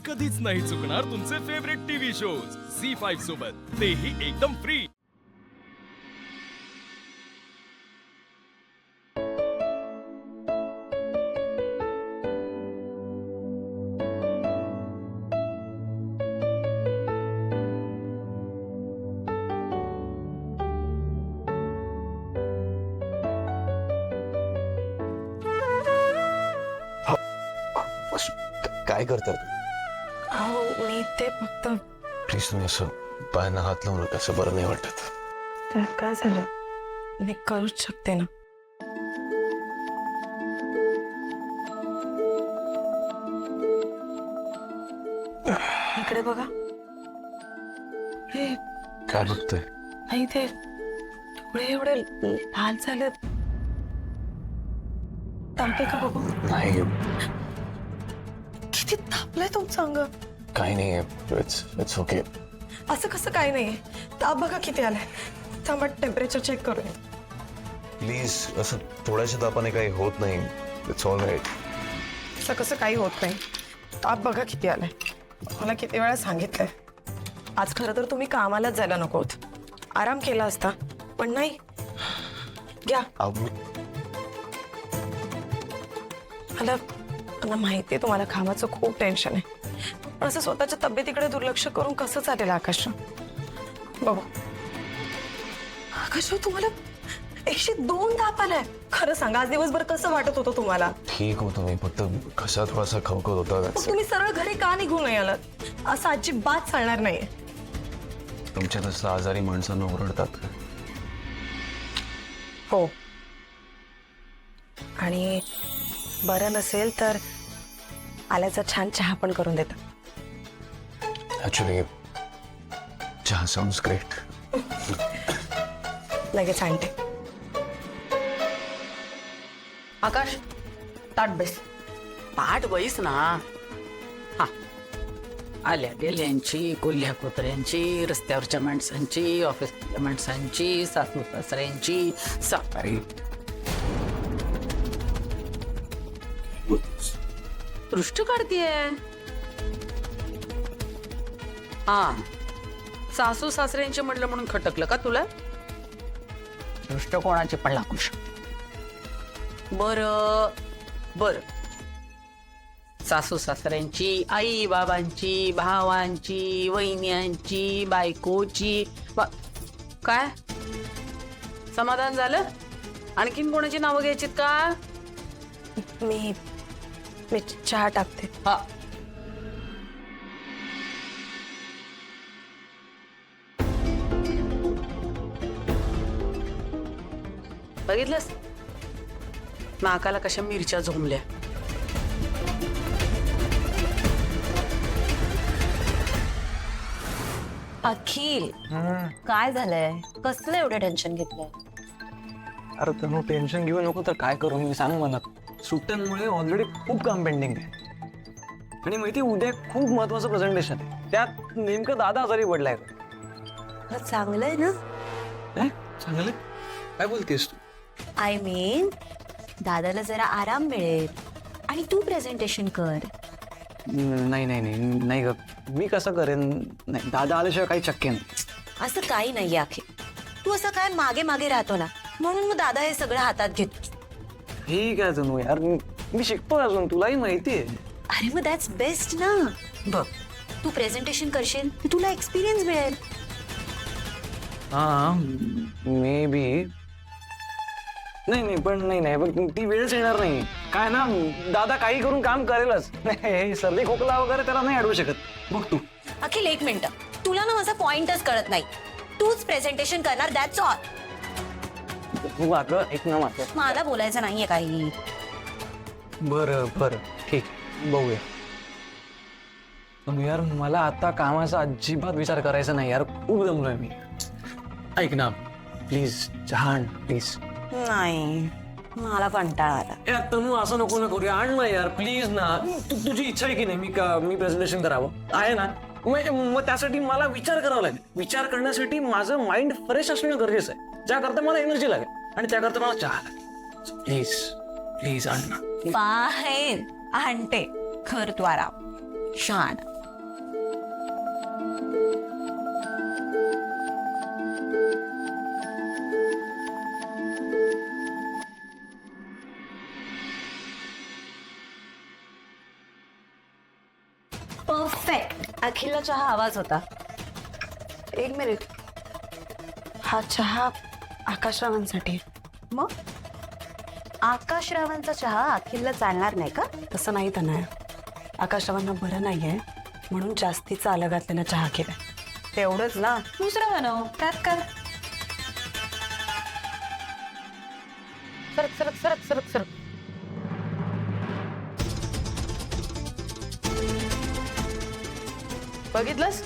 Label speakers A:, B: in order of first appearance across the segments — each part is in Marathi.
A: कधीच नाही चुकणार तुमचे फेवरेट टीव्ही शोज झी5 सोबत, तेही एकदम फ्री।
B: काय करतात?
C: अहो मी ते फक्त
B: प्लीज तुम्ही असं पायांना हात लावून नका, असं बरं नाही वाटत।
C: त्यात काय झालं, मी करूच शकते ना। इकडे बघा, हे
B: काय बघतोय?
C: नाही ते डोळे एवढे लाल झालेत, तापे का बघू?
B: नाही,
C: किती तापलंय तुमचं अंग।
B: काही नाही, इट्स ओके।
C: असं कसं काही नाहीये, ताप बघा किती आलाय। थांबा टेम्परेचर चेक करूया।
B: प्लीज, असं थोड्याशा तापाने काही होत नाही, इट्स ऑल राईट।
C: असं कसं काही होत नाही, ताप बघा किती आलाय। मला किती वेळा सांगितलंय, आज खरं तर तुम्ही कामालाच जायला नको होत, आराम केला असता, पण नाही। घ्या, मला माहितीये तुम्हाला कामाचं खूप टेन्शन आहे, पण असं स्वतःच्या तब्येतीकडे दुर्लक्ष करून कसं चालेल आकाश? बघू आकाश, तुम्हाला 102 ताप आलाय। खरं सांगा, आज दिवसभर कसं वाटत होतं तुम्हाला?
B: ठीक होतो मी, फक्त कसा थोडासा खवखत होता।
C: मग तुम्ही सरळ घरी का निघून नाही आलात? असं अजिबात चालणार नाहीये।
B: तुमच्या तसं आजारी माणसांना ओरडतात।
C: हो, आणि बरं नसेल तर आल्याचा छान चहा पण करून देतात।
B: ऍक्च्युली चहा साऊंड्स ग्रेट।
C: लगेच आणते।
D: आकाश, ताट बैस, ताट बैस ना। हा, आल्या गेल्यांची, कोल्ह्या कुत्र्यांची, रस्त्यावरच्या माणसांची, ऑफिसच्या माणसांची, सासू सासऱ्यांची, साकारी दृष्ट काढतीये। हा, सासू सासऱ्यांची म्हटलं म्हणून खटकलं का तुला? दृष्ट कोणाची पण लागू शकते। बर बर, सासू सासऱ्यांची, आई बाबांची, भावांची, वहिन्यांची, बायकोची, काय समाधान झालं? आणखीन कोणाची नावं घ्यायचीत का?
C: मी चहा टाकते।
D: हा, बघितलंस नाकाला कशा मिरच्या झोंबल्या।
E: अखिल, काय झालंय? कसलं एवढं टेन्शन घेतलंय?
F: अरे तनु, टेन्शन घेऊ नको तर काय करू मी, सांग मला। सुट्ट्यांमुळे ऑलरेडी खूप काम पेंडिंग आहे, आणि माहिती उद्या खूप महत्वाचं प्रेझेंटेशन आहे, त्यात नेमकं दादा आजारी पडलाय।
E: चांगलंय ना?
F: चांगलं काय बोलतेस तू?
E: आय मीन दादाला जरा आराम मिळेल आणि तू प्रेझेंटेशन कर।
F: नाही नाही नाही नाही ग, मी कसं करेन? नाही, दादा आल्याशिवाय काही शक्य नाही।
E: असं काही नाहीये अखिल, तू असं काय मागे मागे राहतो ना, म्हणून मग दादा हे सगळं हातात घेतो।
F: ठीक आहे तनु यार, मी शिकतो अजून, तुलाही माहिती आहे।
E: अरे मग दॅट्स बेस्ट ना। बघ, तू प्रेझेंटेशन करशील, तुला एक्सपिरियन्स मिळेल।
F: हा, मे बी। नाही पण नाही पण ती वेळच येणार नाही काय ना, दादा काही करून काम करेलच। नाही, सर्दी खोकला वगैरे त्याला नाही अडवू शकत। बघ तू।
E: अखिल एक मिनिट, तुला ना माझा पॉइंटच कळत नाही। तूच प्रेझेंटेशन करणार, दॅट्स ऑल।
F: तू अगं एक ना माझं,
E: मला बोलायचं नाहीये काही।
F: बरं ठीक, बघूया। पण यार मला आता कामाचा अजिबात विचार करायचा नाही यार, खूप दमलोय मी। ऐक ना प्लीज, चहा प्लीज।
E: नाही, मला कंटाळा आला।
F: यार तनु, असं नको ना करूया, आण ना यार प्लीज ना। तुझी इच्छा आहे की नाही मी प्रेझेंटेशन करावं? आहे ना, मग त्यासाठी मला विचार करावा लागेल। विचार करण्यासाठी माझं माइंड फ्रेश असणं गरजेचं आहे, ज्याकरता मला एनर्जी लागेल, आणि त्याकरता मला चहा लागेल। प्लीज प्लीज आण ना।
E: बाहेर आणते, घर तू आराम, शान। परफेक्ट अखिलला चहा आवाज होता.
C: एक मिनिट, हा चहा आकाशरावांसाठी.
E: मग आकाशरावांचा चहा अखिलला चालणार नाही का?
C: तसं नाही त्यांना. आकाशरावांना बरं नाहीये म्हणून जास्तीचा आलं घातलेला चहा केलाय.
E: तेवढंच ना, दुसरं बनव, त्यात काय.
D: सरक सरक सरक सरक सरक. बघितलंस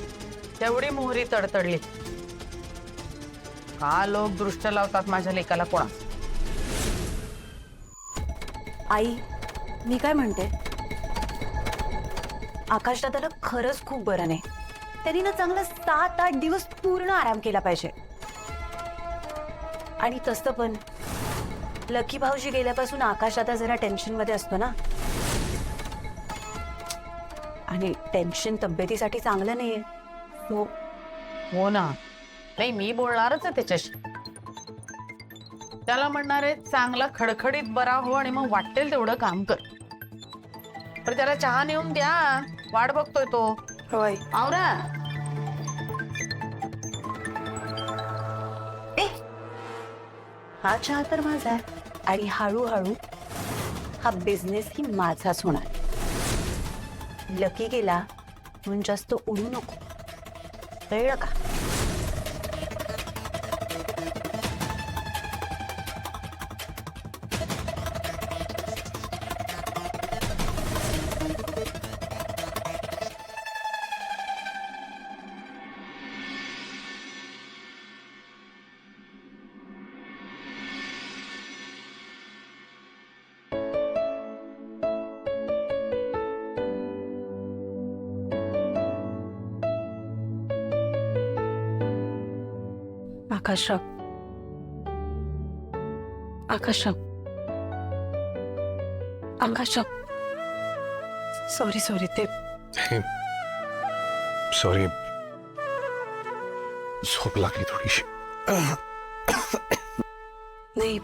D: तेवढी मोहरी तडतडली. का लोक दृष्ट लावतात माझ्या लेकाला कोणा.
E: आई, मी काय म्हणते, आकाश दादाला खरंच खूप बरं नाही. त्यांनी ना चांगला 7-8 दिवस पूर्ण आराम केला पाहिजे. आणि तसं पण लकी भाऊजी गेल्यापासून आकाश दादा जरा टेन्शन मध्ये असतो ना, आणि टेन्शन तब्येतीसाठी चांगलं नाहीये.
D: हो ना. नाही, मी बोलणारच आहे त्याच्याशी. त्याला म्हणणार आहे चांगला खडखडीत बरा हो आणि मग वाटेल तेवढं काम कर. पण त्याला चहा नेऊन द्या, वाट बघतोय तो.
C: हो आई.
D: आवरा.
E: हा चहा तर माझा आहे आणि हळूहळू हा बिझनेस ही माझाच होणार. लकी गेला म्हणून जास्त उडू नको, कळलं का?
C: आकाशराव, आकाशराव, आकाशराव, सॉरी ते
B: सॉरी, झोप लागली थोडीशी.
C: नाही,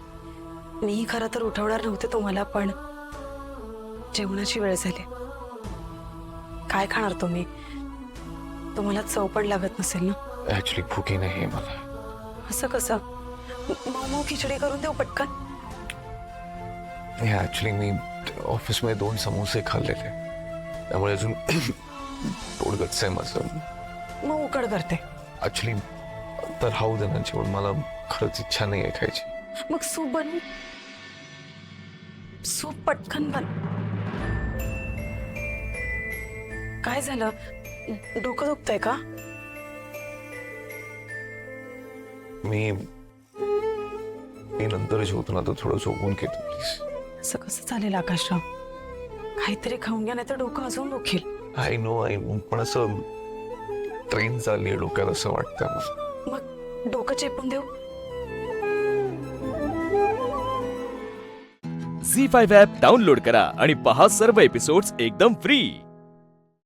C: मी खरं तर उठवणार नव्हते तुम्हाला, पण जेवणाची वेळ झाली. काय खाणार तुम्ही? तुम्हाला चव पण लागत नसेल ना.
B: ऍक्च्युली भूकी नाही मला.
C: असं कसं? मऊ खिचडी करून देऊ पटकन.
B: ऍक्च्युली मी ऑफिसमध्ये 2 समोसे खाल्लेले, त्यामुळे अजून पोट गच्च आहे माझं.
C: मग उकड करते.
B: ऍक्च्युली तर राहू दे ना जेवण, मला खरंच इच्छा नाही आहे खायची.
C: मग सूप बनवू. सूप पटकन बन. काय झालं? डोकं दुखतंय का?
B: मी नंतर जेवतो ना, तर थोडं झोपून घेतो प्लीज.
C: असं कसं चालेल आकाशराव? काहीतरी खाऊन घ्या, नाही तर डोकं अजून दुखेल.
B: आय नो, पण असं ट्रेन चालली आहे डोक्यात असं वाटतं मला.
C: मग डोकं चेपून देऊ.
A: झी 5 ॲप डाउनलोड करा आणि पहा सर्व एपिसोड्स एकदम फ्री.